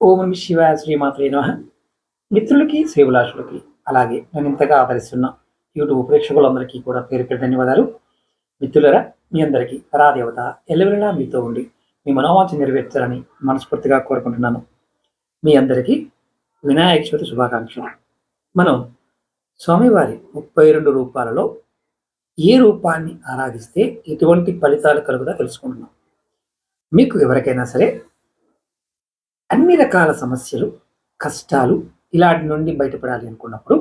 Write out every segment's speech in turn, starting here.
ఓం నమః శివాయ శ్రీమాత్రే నమః. మిత్రులకి, శ్రేభిలాషులకి అలాగే నన్ను ఇంతగా ఆదరిస్తున్న యూట్యూబ్ ప్రేక్షకులందరికీ కూడా పేరు పేరు ధన్యవాదాలు. మిత్రులారా, మీ అందరికీ పరాదేవత ఎల్లవెల్లలా మీతో ఉండి మీ మనోవాంఛ నెరవేర్చాలని మనస్ఫూర్తిగా కోరుకుంటున్నాను. మీ అందరికీ వినాయక చవితి శుభాకాంక్షలు. మనం స్వామివారి 32 రూపాలలో ఏ రూపాన్ని ఆరాధిస్తే ఎటువంటి ఫలితాలు కలుగుతాయో తెలుసుకుంటున్నాం. మీకు ఎవరికైనా సరే అన్ని రకాల సమస్యలు, కష్టాలు ఇలాంటి నుండి బయటపడాలి అనుకున్నప్పుడు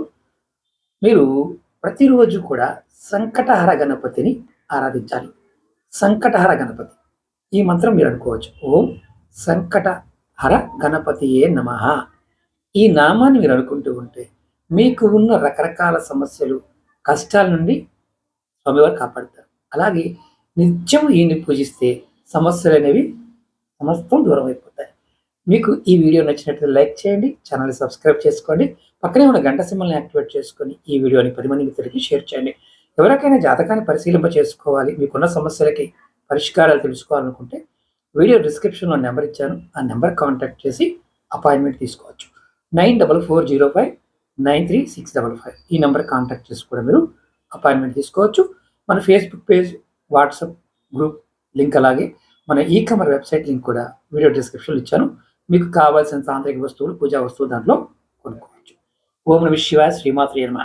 మీరు ప్రతిరోజు కూడా సంకటహర గణపతిని ఆరాధించాలి. సంకటహర గణపతి ఈ మంత్రం మీరు అనుకోవచ్చు. ఓం సంకటహర గణపతియే నమః. ఈ నామాన్ని మీరు అనుకుంటూ ఉంటే మీకు ఉన్న రకరకాల సమస్యలు, కష్టాల నుండి స్వామివారు కాపాడుతారు. అలాగే నిత్యం ఈయన్ని పూజిస్తే సమస్యలు అనేవి సమస్తం దూరం అయిపోతాయి. మీకు ఈ వీడియో నచ్చినట్లయితే లైక్ చేయండి, ఛానల్ని సబ్స్క్రైబ్ చేసుకోండి, పక్కనే ఉన్న గంట సింబల్ని యాక్టివేట్ చేసుకొని ఈ వీడియోని 10 మంది మిత్రులకి షేర్ చేయండి. ఎవరికైనా జాతకాన్ని పరిశీలింప చేసుకోవాలి, మీకున్న సమస్యలకి పరిష్కారాలు తెలుసుకోవాలనుకుంటే వీడియో డిస్క్రిప్షన్లో నెంబర్ ఇచ్చాను, ఆ నెంబర్ కాంటాక్ట్ చేసి అపాయింట్మెంట్ తీసుకోవచ్చు. 9440593655 ఈ నెంబర్ కాంటాక్ట్ చేసి కూడా మీరు అపాయింట్మెంట్ తీసుకోవచ్చు. మన Facebook page, WhatsApp group link, అలాగే మన ఈ-కామర్స్ వెబ్సైట్ లింక్ కూడా వీడియో డిస్క్రిప్షన్లో ఇచ్చాను. మీకు కావాల్సిన తాంత్రిక వస్తువులు, పూజా వస్తువులు దాంట్లో కొనుక్కోవచ్చు. ఓం నమః శివాయ శ్రీమాత్రే నమః.